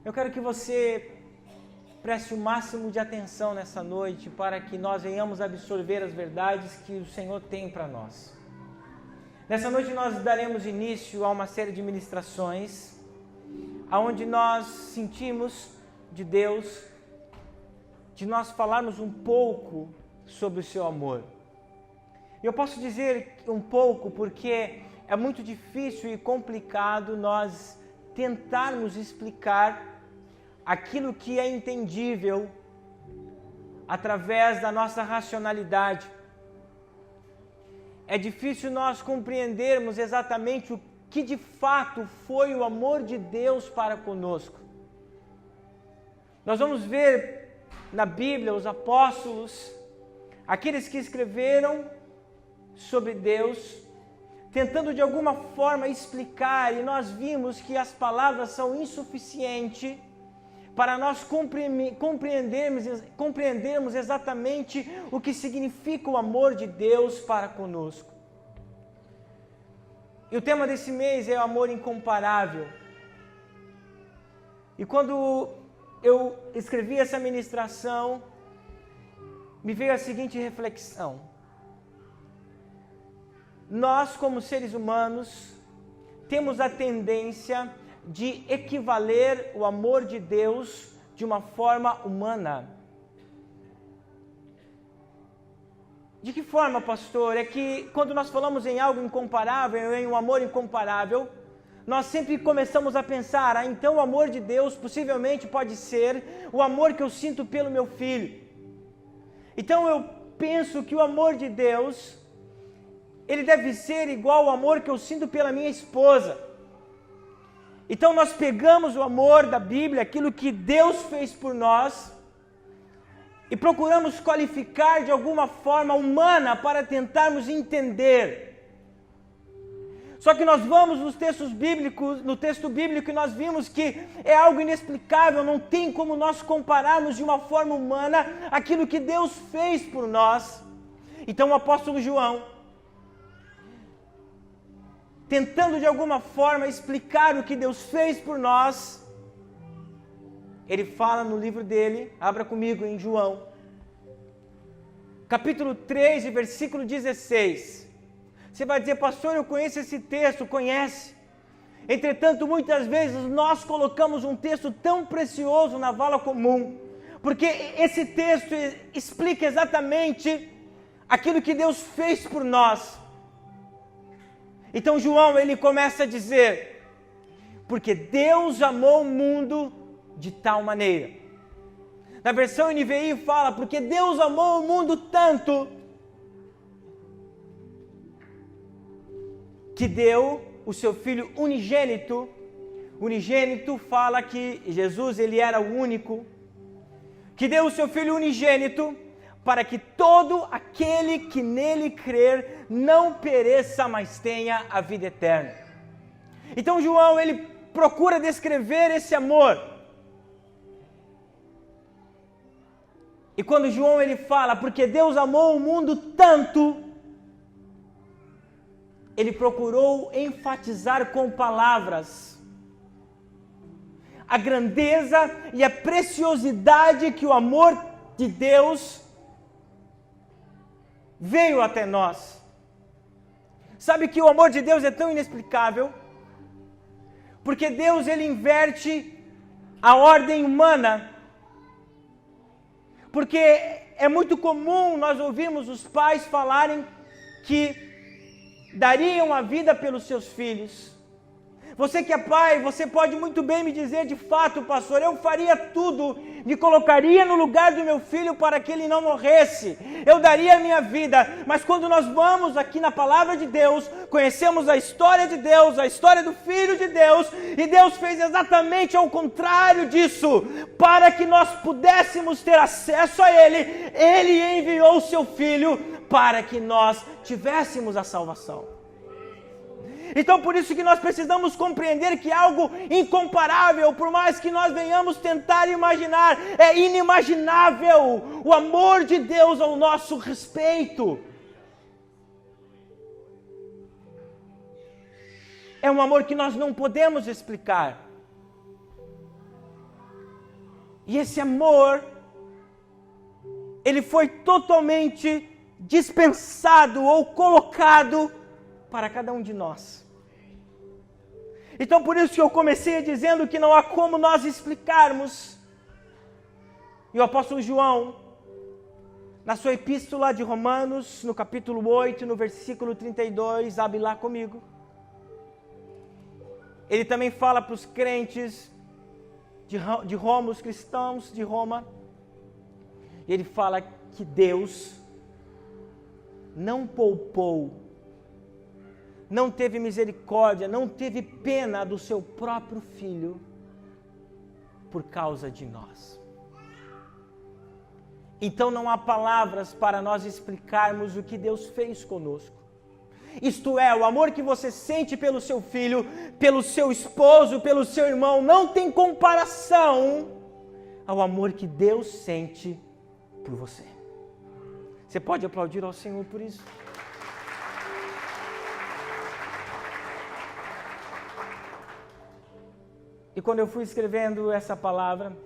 Eu quero que você preste o máximo de atenção nessa noite para que nós venhamos absorver as verdades que o Senhor tem para nós. Nessa noite nós daremos início a uma série de ministrações onde nós sentimos de Deus, de nós falarmos um pouco sobre o seu amor. Eu posso dizer um pouco porque é muito difícil e complicado nós tentarmos explicar aquilo que é entendível através da nossa racionalidade. É difícil nós compreendermos exatamente o que de fato foi o amor de Deus para conosco. Nós vamos ver na Bíblia os apóstolos, aqueles que escreveram sobre Deus, tentando de alguma forma explicar, e nós vimos que as palavras são insuficientes para nós compreendermos exatamente o que significa o amor de Deus para conosco. E o tema desse mês é o amor incomparável. E quando eu escrevi essa ministração, me veio a seguinte reflexão. Nós, como seres humanos, temos a tendência de equivaler o amor de Deus de uma forma humana. De que forma, pastor? É que quando nós falamos em algo incomparável, em um amor incomparável, nós sempre começamos a pensar, então o amor de Deus possivelmente pode ser o amor que eu sinto pelo meu filho. Então eu penso que o amor de Deus, ele deve ser igual ao amor que eu sinto pela minha esposa. Então nós pegamos o amor da Bíblia, aquilo que Deus fez por nós, e procuramos qualificar de alguma forma humana para tentarmos entender. Só que nós vamos nos textos bíblicos, no texto bíblico, e nós vimos que é algo inexplicável, não tem como nós compararmos de uma forma humana aquilo que Deus fez por nós. Então o apóstolo João, tentando de alguma forma explicar o que Deus fez por nós, ele fala no livro dele, abra comigo em João, capítulo 3, versículo 16. Você vai dizer, pastor, eu conheço esse texto, conhece. Entretanto, muitas vezes nós colocamos um texto tão precioso na vala comum, porque esse texto explica exatamente aquilo que Deus fez por nós. Então João, ele começa a dizer, porque Deus amou o mundo de tal maneira. Na versão NVI fala, porque Deus amou o mundo tanto que deu o seu Filho unigênito. Unigênito fala que Jesus, ele era o único, que deu o seu Filho unigênito para que todo aquele que nele crer não pereça, mas tenha a vida eterna. Então João, ele procura descrever esse amor. E quando João ele fala, porque Deus amou o mundo tanto, ele procurou enfatizar com palavras a grandeza e a preciosidade que o amor de Deus veio até nós. Sabe que o amor de Deus é tão inexplicável, porque Deus ele inverte a ordem humana. Porque é muito comum nós ouvirmos os pais falarem que dariam a vida pelos seus filhos. Você que é pai, você pode muito bem me dizer, de fato, pastor, eu faria tudo, me colocaria no lugar do meu filho para que ele não morresse, eu daria a minha vida, mas quando nós vamos aqui na palavra de Deus, conhecemos a história de Deus, a história do Filho de Deus, e Deus fez exatamente ao contrário disso, para que nós pudéssemos ter acesso a Ele, Ele enviou o seu Filho para que nós tivéssemos a salvação. Então por isso que nós precisamos compreender que algo incomparável, por mais que nós venhamos tentar imaginar, é inimaginável o amor de Deus ao nosso respeito. É um amor que nós não podemos explicar. E esse amor, ele foi totalmente dispensado ou colocado para cada um de nós. Então por isso que eu comecei dizendo que não há como nós explicarmos. E o apóstolo João, na sua epístola de Romanos, no capítulo 8, no versículo 32, abre lá comigo. Ele também fala para os crentes de Roma, os cristãos de Roma. Ele fala que Deus não poupou, não teve misericórdia, não teve pena do seu próprio Filho por causa de nós. Então não há palavras para nós explicarmos o que Deus fez conosco. Isto é, o amor que você sente pelo seu filho, pelo seu esposo, pelo seu irmão, não tem comparação ao amor que Deus sente por você. Você pode aplaudir ao Senhor por isso? E quando eu fui escrevendo essa palavra,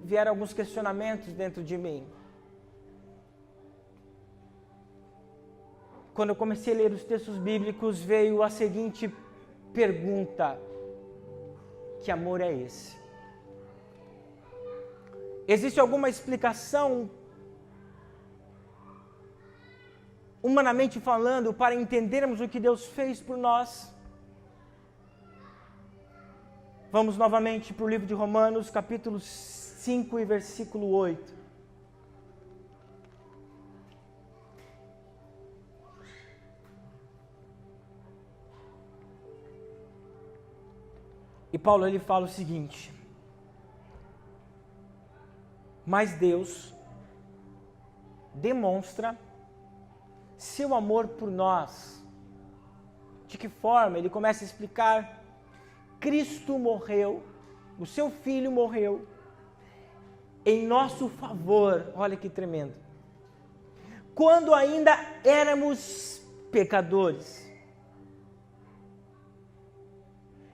vieram alguns questionamentos dentro de mim. Quando eu comecei a ler os textos bíblicos, veio a seguinte pergunta: que amor é esse? Existe alguma explicação, humanamente falando, para entendermos o que Deus fez por nós? Vamos novamente para o livro de Romanos, capítulo 5 e versículo 8. E Paulo ele fala o seguinte: mas Deus demonstra seu amor por nós. De que forma? Ele começa a explicar: Cristo morreu, o seu Filho morreu em nosso favor. Olha que tremendo. Quando ainda éramos pecadores.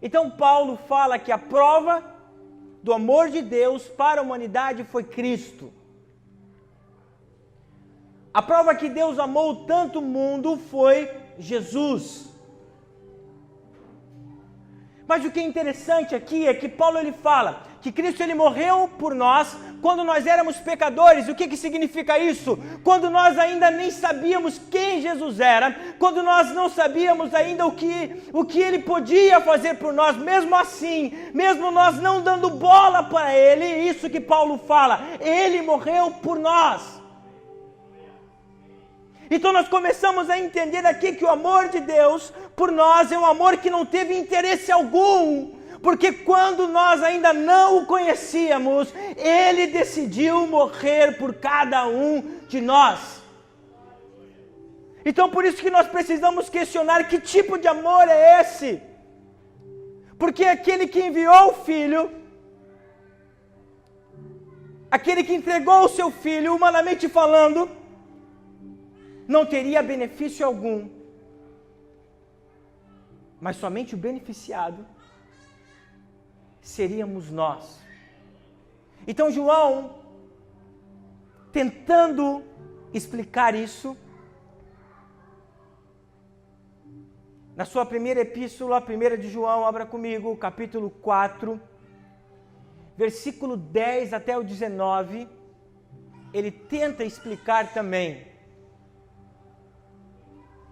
Então Paulo fala que a prova do amor de Deus para a humanidade foi Cristo. A prova que Deus amou tanto o mundo foi Jesus. Mas o que é interessante aqui é que Paulo ele fala que Cristo ele morreu por nós quando nós éramos pecadores. O que significa isso? Quando nós ainda nem sabíamos quem Jesus era, quando nós não sabíamos ainda o que ele podia fazer por nós, mesmo assim, mesmo nós não dando bola para ele, isso que Paulo fala, ele morreu por nós. Então nós começamos a entender aqui que o amor de Deus por nós é um amor que não teve interesse algum, porque quando nós ainda não o conhecíamos, Ele decidiu morrer por cada um de nós. Então por isso que nós precisamos questionar que tipo de amor é esse, porque aquele que enviou o Filho, aquele que entregou o seu Filho, humanamente falando, não teria benefício algum, mas somente o beneficiado seríamos nós. Então João, tentando explicar isso, na sua primeira epístola, a primeira de João, abra comigo, capítulo 4, versículo 10 até o 19, ele tenta explicar também.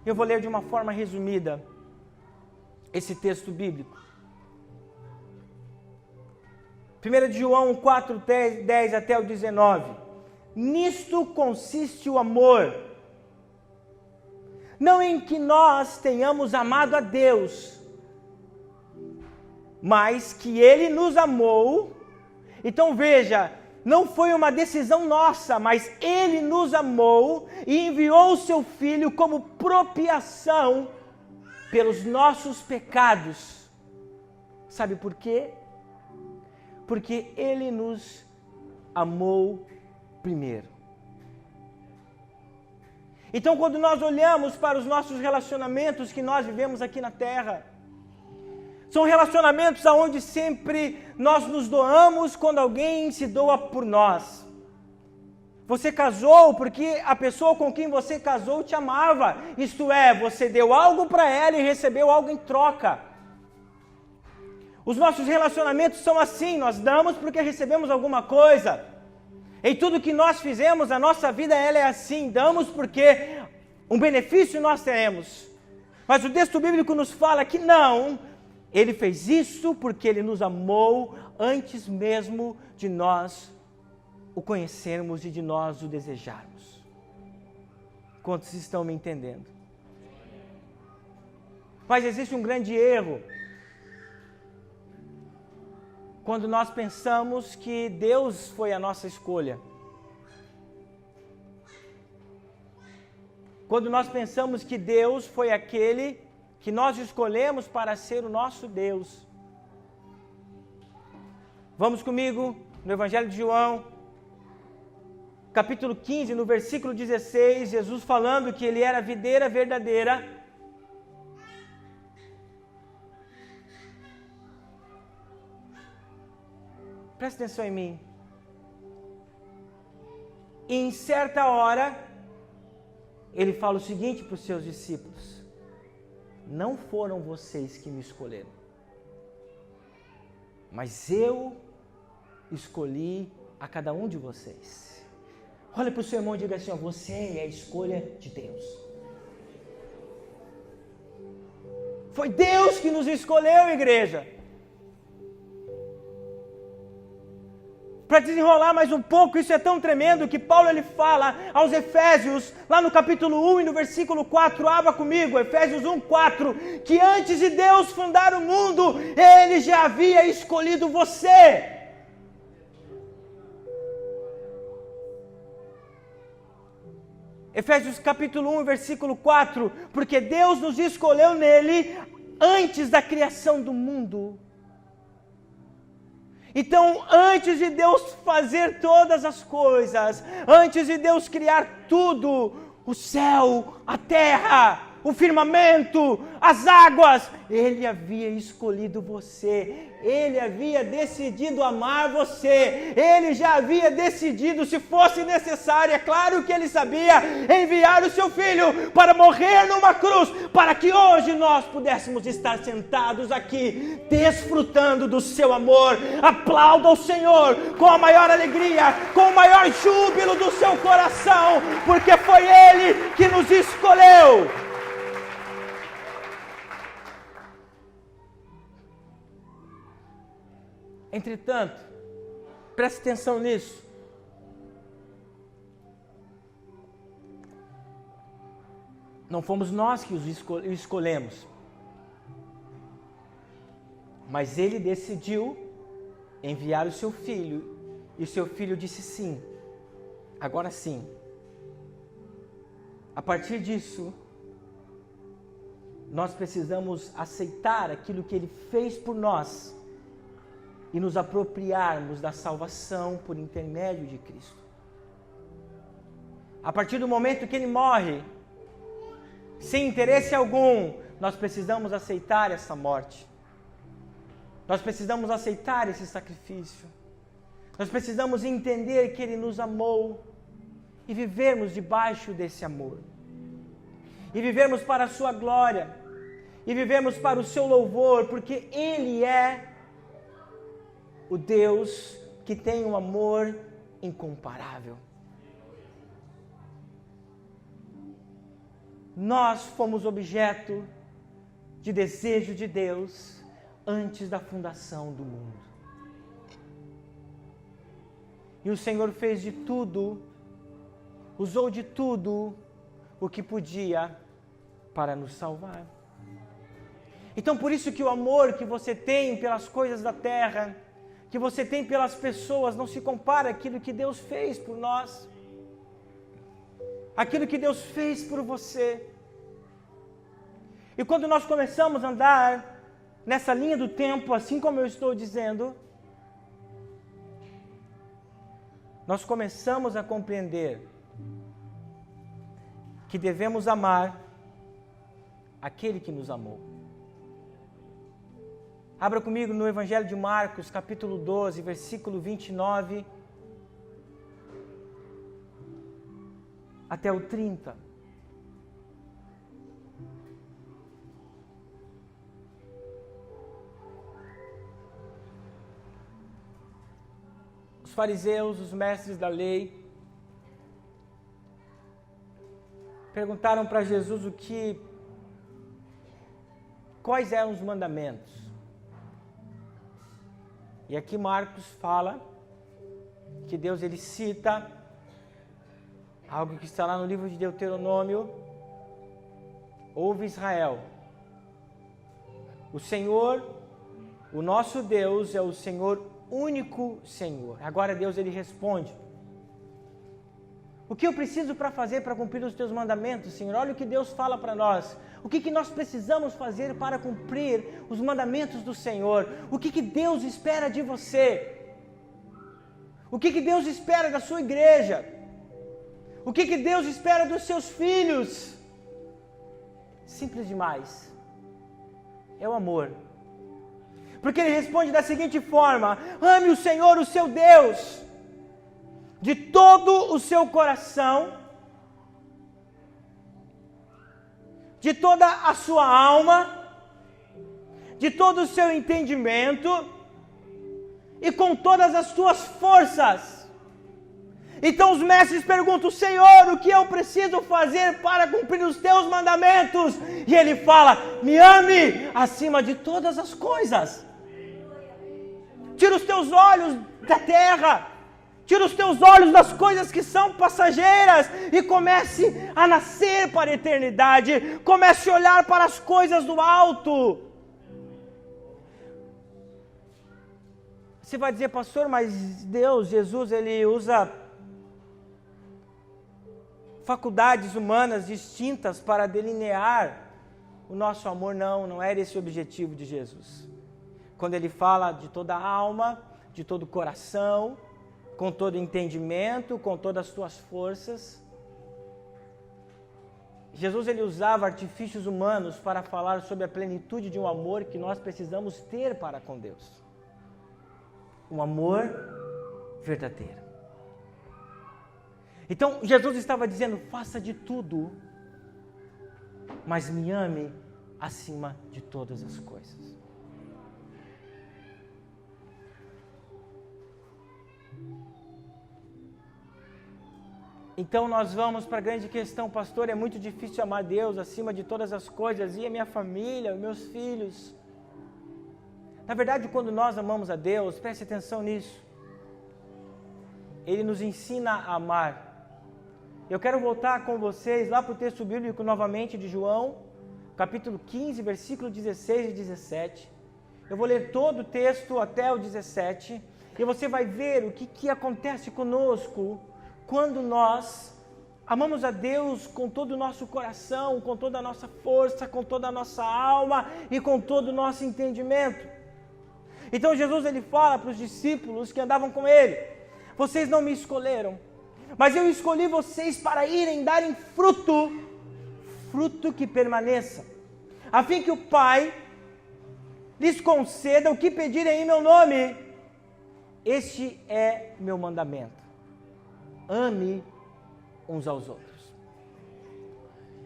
Eu vou ler de uma forma resumida esse texto bíblico. 1 de João 4, 10 até o 19. Nisto consiste o amor, não em que nós tenhamos amado a Deus, mas que Ele nos amou. Então veja, não foi uma decisão nossa, mas Ele nos amou e enviou o seu Filho como propiação pelos nossos pecados. Sabe por quê? Porque Ele nos amou primeiro. Então, quando nós olhamos para os nossos relacionamentos que nós vivemos aqui na Terra, são relacionamentos onde sempre nós nos doamos quando alguém se doa por nós. Você casou porque a pessoa com quem você casou te amava. Isto é, você deu algo para ela e recebeu algo em troca. Os nossos relacionamentos são assim, nós damos porque recebemos alguma coisa. Em tudo que nós fizemos, a nossa vida ela é assim, damos porque um benefício nós teremos. Mas o texto bíblico nos fala que não, ele fez isso porque ele nos amou antes mesmo de nós o conhecermos e de nós o desejarmos. Quantos estão me entendendo? Mas existe um grande erro quando nós pensamos que Deus foi a nossa escolha. Quando nós pensamos que Deus foi aquele que nós escolhemos para ser o nosso Deus. Vamos comigo no Evangelho de João, capítulo 15, no versículo 16, Jesus falando que ele era a videira verdadeira. Presta atenção em mim. E em certa hora, ele fala o seguinte para os seus discípulos: não foram vocês que me escolheram, mas eu escolhi a cada um de vocês. Olha para o seu irmão e diga assim: ó, você é a escolha de Deus. Foi Deus que nos escolheu, igreja. Para desenrolar mais um pouco, isso é tão tremendo que Paulo ele fala aos Efésios, lá no capítulo 1 e no versículo 4, abra comigo, Efésios 1, 4, que antes de Deus fundar o mundo, Ele já havia escolhido você. Efésios capítulo 1, versículo 4, porque Deus nos escolheu nele antes da criação do mundo. Então, antes de Deus fazer todas as coisas, antes de Deus criar tudo, o céu, a terra, o firmamento, as águas, Ele havia escolhido você, Ele havia decidido amar você, Ele já havia decidido, se fosse necessário, é claro que Ele sabia, enviar o seu Filho para morrer numa cruz, para que hoje nós pudéssemos estar sentados aqui, desfrutando do seu amor. Aplauda o Senhor com a maior alegria, com o maior júbilo do seu coração, porque foi Ele que nos escolheu. Entretanto, preste atenção nisso. Não fomos nós que os escolhemos, mas Ele decidiu enviar o seu Filho, e o seu Filho disse sim, agora sim. A partir disso, nós precisamos aceitar aquilo que Ele fez por nós, e nos apropriarmos da salvação por intermédio de Cristo. A partir do momento que Ele morre, sem interesse algum, nós precisamos aceitar essa morte. Nós precisamos aceitar esse sacrifício. Nós precisamos entender que Ele nos amou e vivermos debaixo desse amor. E vivermos para a sua glória. E vivermos para o seu louvor, porque Ele é o Deus que tem um amor incomparável. Nós fomos objeto de desejo de Deus antes da fundação do mundo. E o Senhor fez de tudo, usou de tudo o que podia para nos salvar. Então por isso que o amor que você tem pelas coisas da terra, que você tem pelas pessoas, não se compara àquilo que Deus fez por nós, aquilo que Deus fez por você. E quando nós começamos a andar nessa linha do tempo, assim como eu estou dizendo, nós começamos a compreender que devemos amar aquele que nos amou. Abra comigo no Evangelho de Marcos, capítulo 12, versículo 29 até o 30. Os fariseus, os mestres da lei, perguntaram para Jesus quais eram os mandamentos. E aqui Marcos fala que Deus ele cita algo que está lá no livro de Deuteronômio. Ouve Israel, o Senhor, o nosso Deus é o Senhor único Senhor. Agora Deus ele responde: o que eu preciso para fazer para cumprir os teus mandamentos, Senhor? Olha o que Deus fala para nós. O que nós precisamos fazer para cumprir os mandamentos do Senhor? O que Deus espera de você? O que Deus espera da sua igreja? O que Deus espera dos seus filhos? Simples demais. É o amor. Porque ele responde da seguinte forma: ame o Senhor, o seu Deus, de todo o seu coração, de toda a sua alma, de todo o seu entendimento e com todas as suas forças. Então os mestres perguntam: Senhor, o que eu preciso fazer para cumprir os teus mandamentos? E ele fala: me ame acima de todas as coisas. Tira os teus olhos da terra, tira os teus olhos das coisas que são passageiras e comece a nascer para a eternidade. Comece a olhar para as coisas do alto. Você vai dizer: pastor, mas Deus, Jesus, ele usa faculdades humanas distintas para delinear o nosso amor. Não era esse o objetivo de Jesus. Quando ele fala de toda a alma, de todo o coração, com todo entendimento, com todas as tuas forças. Jesus ele usava artifícios humanos para falar sobre a plenitude de um amor que nós precisamos ter para com Deus. Um amor verdadeiro. Então Jesus estava dizendo: faça de tudo, mas me ame acima de todas as coisas. Então nós vamos para a grande questão: pastor, é muito difícil amar Deus acima de todas as coisas, e a minha família, os meus filhos. Na verdade, quando nós amamos a Deus, preste atenção nisso, Ele nos ensina a amar. Eu quero voltar com vocês lá para o texto bíblico novamente de João, capítulo 15, versículo 16 e 17. Eu vou ler todo o texto até o 17, e você vai ver o que acontece conosco quando nós amamos a Deus com todo o nosso coração, com toda a nossa força, com toda a nossa alma e com todo o nosso entendimento. Então Jesus ele fala para os discípulos que andavam com ele: vocês não me escolheram, mas eu escolhi vocês para irem darem fruto que permaneça, a fim que o Pai lhes conceda o que pedirem em meu nome. Este é meu mandamento: ame uns aos outros.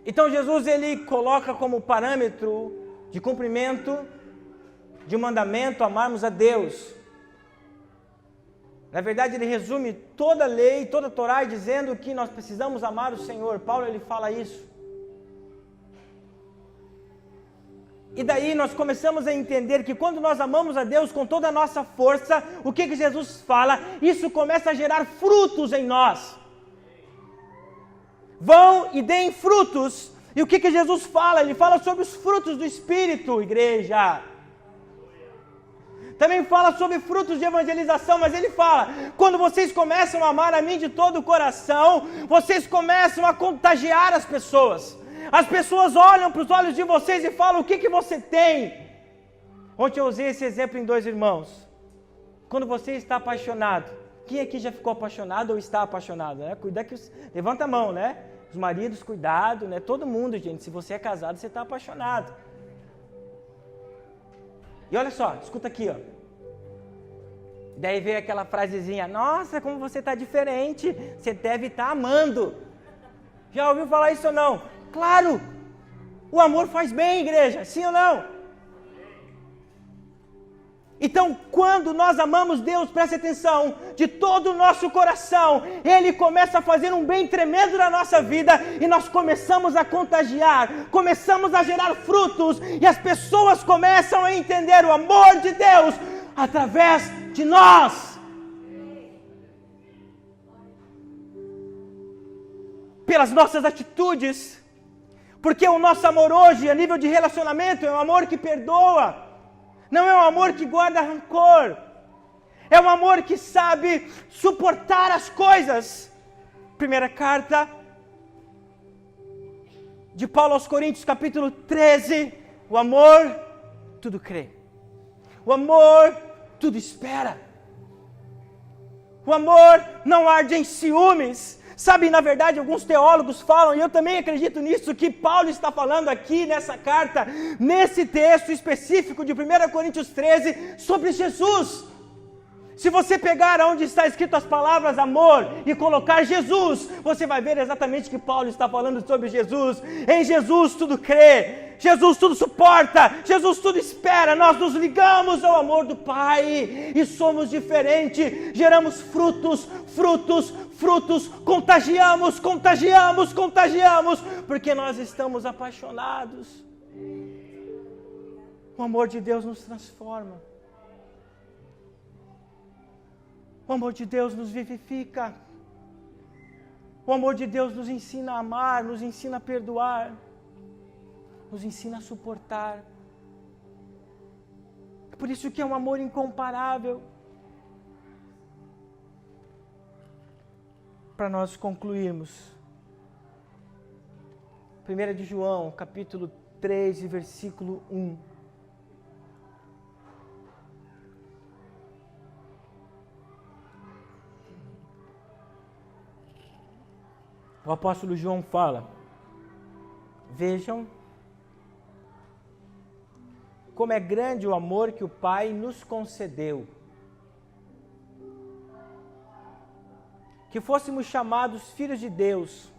Então Jesus ele coloca como parâmetro de cumprimento de um mandamento amarmos a Deus. Na verdade ele resume toda a lei, toda a Torá, dizendo que nós precisamos amar o Senhor. Paulo ele fala isso. E daí nós começamos a entender que quando nós amamos a Deus com toda a nossa força, o que Jesus fala? Isso começa a gerar frutos em nós. Vão e deem frutos. E o que Jesus fala? Ele fala sobre os frutos do Espírito, igreja. Também fala sobre frutos de evangelização, mas ele fala: quando vocês começam a amar a mim de todo o coração, vocês começam a contagiar as pessoas. As pessoas olham para os olhos de vocês e falam: o que você tem? Ontem eu usei esse exemplo em 2 irmãos. Quando você está apaixonado, quem aqui já ficou apaixonado ou está apaixonado? Né? Levanta a mão, né? Os maridos, cuidado, né? Todo mundo, gente. Se você é casado, você está apaixonado. E olha só, escuta aqui, ó. Daí veio aquela frasezinha: nossa, como você está diferente, você deve estar amando. Já ouviu falar isso ou não? Claro, o amor faz bem, igreja, sim ou não? Então, quando nós amamos Deus, preste atenção, de todo o nosso coração, Ele começa a fazer um bem tremendo na nossa vida, e nós começamos a contagiar, começamos a gerar frutos, e as pessoas começam a entender o amor de Deus através de nós. Pelas nossas atitudes, porque o nosso amor hoje, a nível de relacionamento, é um amor que perdoa, não é um amor que guarda rancor, é um amor que sabe suportar as coisas. Primeira carta de Paulo aos Coríntios, capítulo 13, o amor tudo crê, o amor tudo espera, o amor não arde em ciúmes. Sabe, na verdade, alguns teólogos falam, e eu também acredito nisso, que Paulo está falando aqui nessa carta, nesse texto específico de 1 Coríntios 13, sobre Jesus. Se você pegar onde está escrito as palavras amor e colocar Jesus, você vai ver exatamente que Paulo está falando sobre Jesus. Em Jesus tudo crê, Jesus tudo suporta, Jesus tudo espera. Nós nos ligamos ao amor do Pai e somos diferentes, geramos frutos, contagiamos, porque nós estamos apaixonados. O amor de Deus nos transforma. O amor de Deus nos vivifica. O amor de Deus nos ensina a amar, nos ensina a perdoar, nos ensina a suportar. É por isso que é um amor incomparável. Para nós concluirmos, 1 de João, capítulo 3, versículo 1. O apóstolo João fala: vejam como é grande o amor que o Pai nos concedeu, que fôssemos chamados filhos de Deus,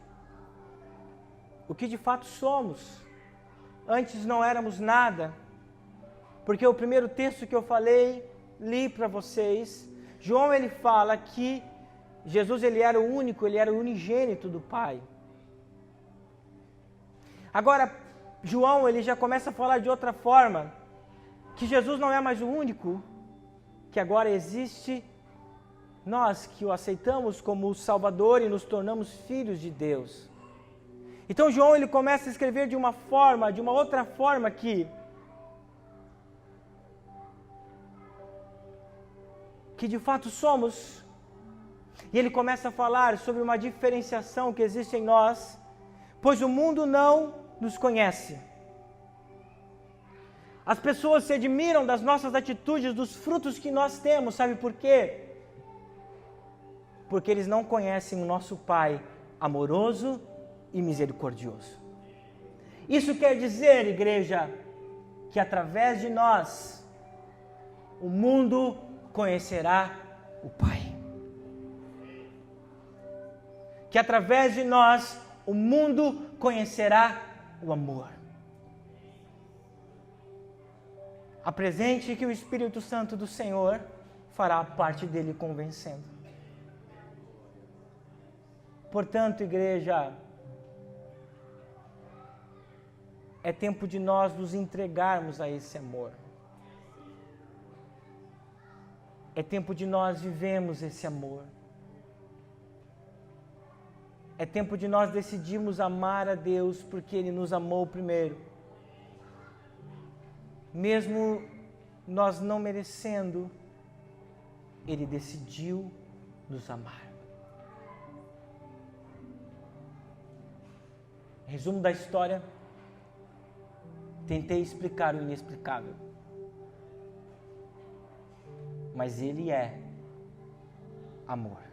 o que de fato somos. Antes não éramos nada, porque o primeiro texto que eu li para vocês, João ele fala que Jesus ele era o único, ele era o unigênito do Pai. Agora, João ele já começa a falar de outra forma, que Jesus não é mais o único, que agora existe nós que o aceitamos como o Salvador e nos tornamos filhos de Deus. Então João ele começa a escrever de uma outra forma que de fato somos. E ele começa a falar sobre uma diferenciação que existe em nós, pois o mundo não nos conhece. As pessoas se admiram das nossas atitudes, dos frutos que nós temos, sabe por quê? Porque eles não conhecem o nosso Pai amoroso e misericordioso. Isso quer dizer, igreja, que através de nós, o mundo conhecerá o Pai. Que através de nós, o mundo conhecerá o amor. Apresente que o Espírito Santo do Senhor fará parte dele convencendo. Portanto, igreja, é tempo de nós nos entregarmos a esse amor. É tempo de nós vivermos esse amor. É tempo de nós decidirmos amar a Deus porque Ele nos amou primeiro. Mesmo nós não merecendo, Ele decidiu nos amar. Resumo da história, tentei explicar o inexplicável. Mas Ele é amor.